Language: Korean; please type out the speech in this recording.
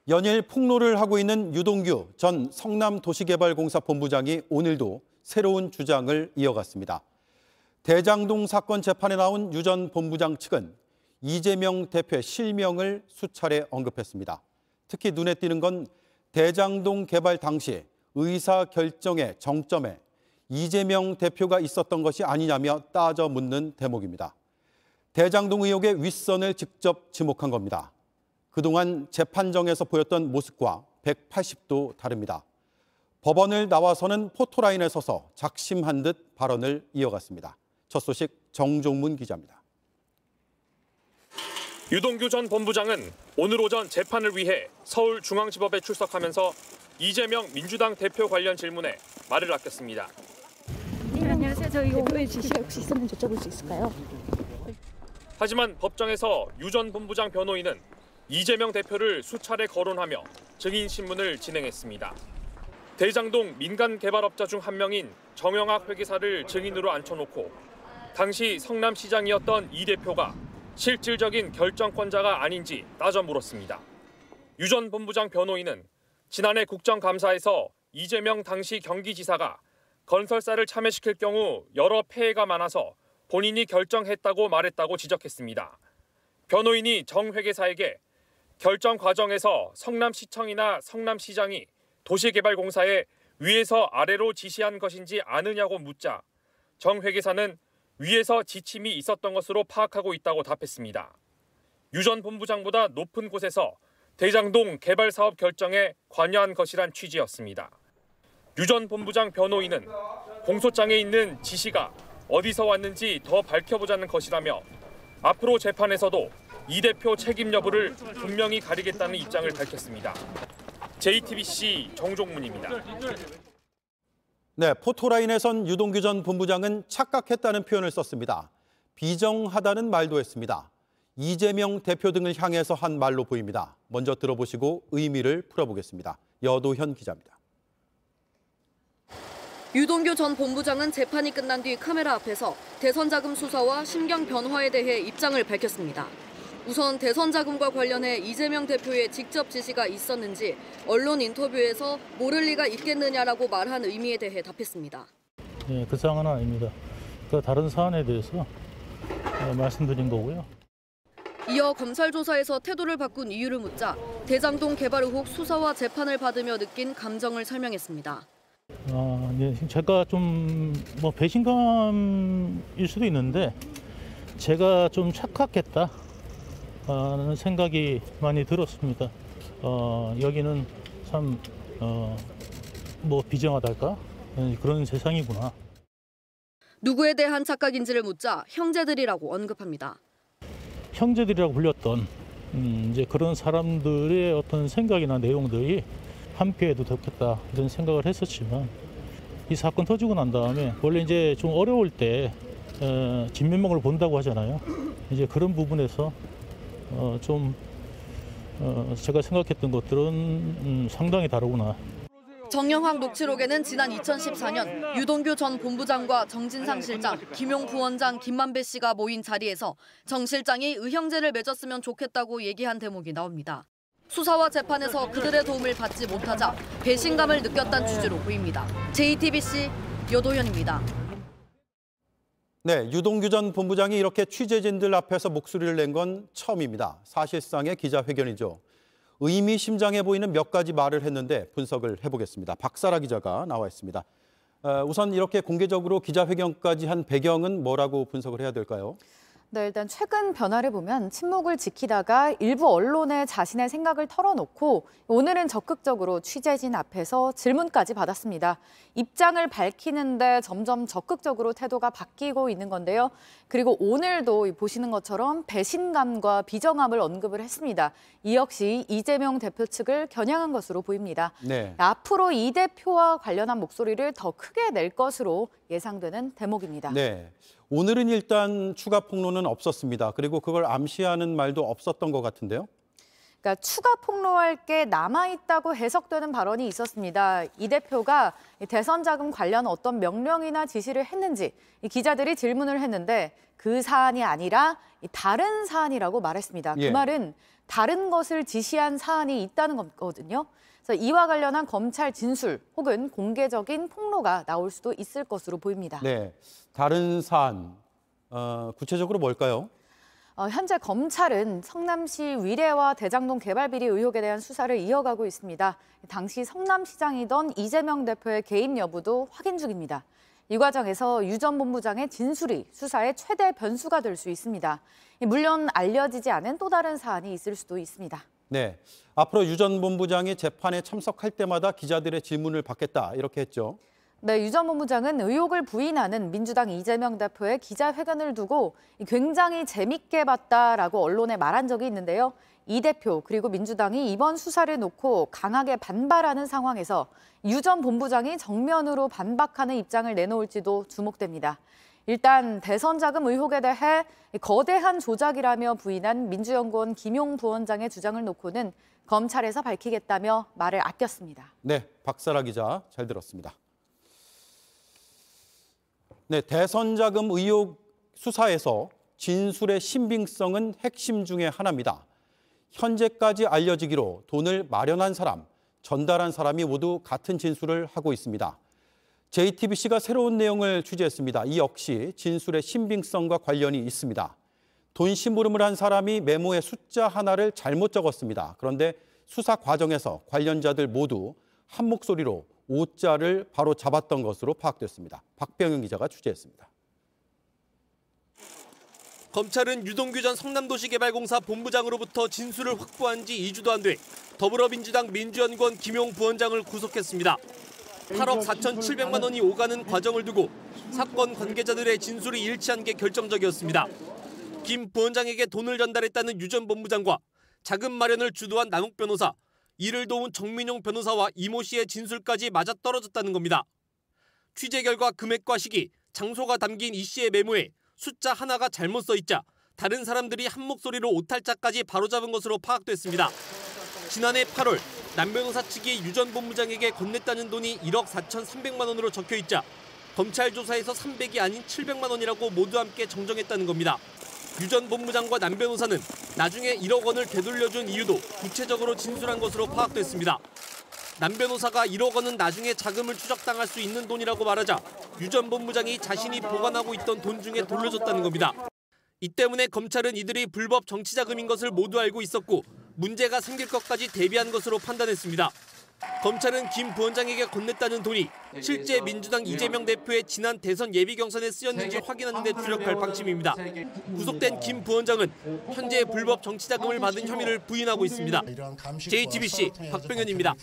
연일 폭로를 하고 있는 유동규 전 성남도시개발공사 본부장이 오늘도 새로운 주장을 이어갔습니다. 대장동 사건 재판에 나온 유 전 본부장 측은 이재명 대표의 실명을 수차례 언급했습니다. 특히 눈에 띄는 건 대장동 개발 당시 의사결정의 정점에 이재명 대표가 있었던 것이 아니냐며 따져 묻는 대목입니다. 대장동 의혹의 윗선을 직접 지목한 겁니다. 그동안 재판정에서 보였던 모습과 180도 다릅니다. 법원을 나와서는 포토라인에 서서 작심한 듯 발언을 이어갔습니다. 첫 소식 정종문 기자입니다. 유동규 전 본부장은 오늘 오전 재판을 위해 서울중앙지법에 출석하면서 이재명 민주당 대표 관련 질문에 말을 아꼈습니다. 네, 안녕하세요. 저 이거 대표의 지시가 혹시 있으면 여쭤볼 수 있을까요? 하지만 법정에서 유 전 본부장 변호인은 이재명 대표를 수차례 거론하며 증인 신문을 진행했습니다. 대장동 민간 개발업자 중 한 명인 정영학 회계사를 증인으로 앉혀놓고 당시 성남시장이었던 이 대표가 실질적인 결정권자가 아닌지 따져 물었습니다. 유 전 본부장 변호인은 지난해 국정감사에서 이재명 당시 경기지사가 건설사를 참여시킬 경우 여러 폐해가 많아서 본인이 결정했다고 말했다고 지적했습니다. 변호인이 정 회계사에게 결정 과정에서 성남시청이나 성남시장이 도시개발공사에 위에서 아래로 지시한 것인지 아느냐고 묻자 정 회계사는 위에서 지침이 있었던 것으로 파악하고 있다고 답했습니다. 유 전 본부장보다 높은 곳에서 대장동 개발 사업 결정에 관여한 것이란 취지였습니다. 유 전 본부장 변호인은 공소장에 있는 지시가 어디서 왔는지 더 밝혀보자는 것이라며 앞으로 재판에서도 이 대표 책임 여부를 분명히 가리겠다는 입장을 밝혔습니다. JTBC 정종문입니다. 네, 포토라인에선 유동규 전 본부장은 착각했다는 표현을 썼습니다. 비정하다는 말도 했습니다. 이재명 대표 등을 향해서 한 말로 보입니다. 먼저 들어보시고 의미를 풀어보겠습니다. 여도현 기자입니다. 유동규 전 본부장은 재판이 끝난 뒤 카메라 앞에서 대선 자금 수사와 심경 변화에 대해 입장을 밝혔습니다. 우선 대선 자금과 관련해 이재명 대표의 직접 지시가 있었는지 언론 인터뷰에서 모를 리가 있겠느냐라고 말한 의미에 대해 답했습니다. 네, 그 사항은 아닙니다. 그 다른 사안에 대해서 말씀드린 거고요. 이어 검찰 조사에서 태도를 바꾼 이유를 묻자 대장동 개발 의혹 수사와 재판을 받으며 느낀 감정을 설명했습니다. 네, 제가 좀 배신감일 수도 있는데 제가 좀 착각했다. 하는 생각이 많이 들었습니다. 여기는 참 비정하달까? 그런 세상이구나. 누구에 대한 착각인지를 묻자 형제들이라고 언급합니다. 형제들이라고 불렸던 이제 그런 사람들의 어떤 생각이나 내용들이 함께해도 좋겠다 이런 생각을 했었지만 이 사건 터지고 난 다음에 원래 이제 좀 어려울 때 진면목을 본다고 하잖아요. 이제 그런 부분에서 제가 생각했던 것들은 상당히 다르구나. 정영학 녹취록에는 지난 2014년 유동규 전 본부장과 정진상 실장, 김용 부원장, 김만배 씨가 모인 자리에서 정 실장이 의형제를 맺었으면 좋겠다고 얘기한 대목이 나옵니다. 수사와 재판에서 그들의 도움을 받지 못하자 배신감을 느꼈다는 취지로 보입니다. JTBC 여도현입니다. 네, 유동규 전 본부장이 이렇게 취재진들 앞에서 목소리를 낸 건 처음입니다. 사실상의 기자회견이죠. 의미심장해 보이는 몇 가지 말을 했는데 분석을 해보겠습니다. 박사라 기자가 나와 있습니다. 우선 이렇게 공개적으로 기자회견까지 한 배경은 뭐라고 분석을 해야 될까요? 네, 일단 최근 변화를 보면 침묵을 지키다가 일부 언론에 자신의 생각을 털어놓고 오늘은 적극적으로 취재진 앞에서 질문까지 받았습니다. 입장을 밝히는데 점점 적극적으로 태도가 바뀌고 있는 건데요. 그리고 오늘도 보시는 것처럼 배신감과 비정함을 언급을 했습니다. 이 역시 이재명 대표 측을 겨냥한 것으로 보입니다. 네. 앞으로 이 대표와 관련한 목소리를 더 크게 낼 것으로 예상되는 대목입니다. 네. 오늘은 일단 추가 폭로는 없었습니다. 그리고 그걸 암시하는 말도 없었던 것 같은데요. 그러니까 추가 폭로할 게 남아있다고 해석되는 발언이 있었습니다. 이 대표가 대선 자금 관련 어떤 명령이나 지시를 했는지 기자들이 질문을 했는데 그 사안이 아니라 다른 사안이라고 말했습니다. 예. 그 말은 다른 것을 지시한 사안이 있다는 거거든요. 그래서 이와 관련한 검찰 진술 혹은 공개적인 폭로가 나올 수도 있을 것으로 보입니다. 네, 다른 사안, 구체적으로 뭘까요? 현재 검찰은 성남시 위례와 대장동 개발 비리 의혹에 대한 수사를 이어가고 있습니다. 당시 성남시장이던 이재명 대표의 개입 여부도 확인 중입니다. 이 과정에서 유 전 본부장의 진술이 수사의 최대 변수가 될 수 있습니다. 물론 알려지지 않은 또 다른 사안이 있을 수도 있습니다. 네, 앞으로 유 전 본부장이 재판에 참석할 때마다 기자들의 질문을 받겠다 이렇게 했죠. 네, 유 전 본부장은 의혹을 부인하는 민주당 이재명 대표의 기자회견을 두고 굉장히 재밌게 봤다라고 언론에 말한 적이 있는데요. 이 대표 그리고 민주당이 이번 수사를 놓고 강하게 반발하는 상황에서 유 전 본부장이 정면으로 반박하는 입장을 내놓을지도 주목됩니다. 일단 대선 자금 의혹에 대해 거대한 조작이라며 부인한 민주연구원 김용 부원장의 주장을 놓고는 검찰에서 밝히겠다며 말을 아꼈습니다. 네, 박사라 기자 잘 들었습니다. 네, 대선 자금 의혹 수사에서 진술의 신빙성은 핵심 중에 하나입니다. 현재까지 알려지기로 돈을 마련한 사람, 전달한 사람이 모두 같은 진술을 하고 있습니다. JTBC가 새로운 내용을 취재했습니다. 이 역시 진술의 신빙성과 관련이 있습니다. 돈 심부름을 한 사람이 메모에 숫자 하나를 잘못 적었습니다. 그런데 수사 과정에서 관련자들 모두 한 목소리로 5자를 바로 잡았던 것으로 파악됐습니다. 박병영 기자가 취재했습니다. 검찰은 유동규 전 성남도시개발공사 본부장으로부터 진술을 확보한 지 2주도 안 돼 더불어민주당 민주연구원 김용 부원장을 구속했습니다. 8억 4,700만 원이 오가는 과정을 두고 사건 관계자들의 진술이 일치한 게 결정적이었습니다. 김 부원장에게 돈을 전달했다는 유 전 본부장과 자금 마련을 주도한 남욱 변호사, 이를 도운 정민용 변호사와 이모 씨의 진술까지 맞아떨어졌다는 겁니다. 취재 결과 금액과 시기, 장소가 담긴 이 씨의 메모에 숫자 하나가 잘못 써 있자 다른 사람들이 한 목소리로 오탈자까지 바로잡은 것으로 파악됐습니다. 지난해 8월 남 변호사 측이 유 전 본부장에게 건넸다는 돈이 1억 4,300만 원으로 적혀 있자 검찰 조사에서 300이 아닌 700만 원이라고 모두 함께 정정했다는 겁니다. 유 전 본부장과 남 변호사는 나중에 1억 원을 되돌려준 이유도 구체적으로 진술한 것으로 파악됐습니다. 남 변호사가 1억 원은 나중에 자금을 추적당할 수 있는 돈이라고 말하자 유 전 본부장이 자신이 보관하고 있던 돈 중에 돌려줬다는 겁니다. 이 때문에 검찰은 이들이 불법 정치자금인 것을 모두 알고 있었고 문제가 생길 것까지 대비한 것으로 판단했습니다. 검찰은 김 부원장에게 건넸다는 돈이 실제 민주당 이재명 대표의 지난 대선 예비 경선에 쓰였는지 확인하는 데 주력할 방침입니다. 구속된 김 부원장은 현재 불법 정치자금을 받은 혐의를 부인하고 있습니다. JTBC 박병현입니다.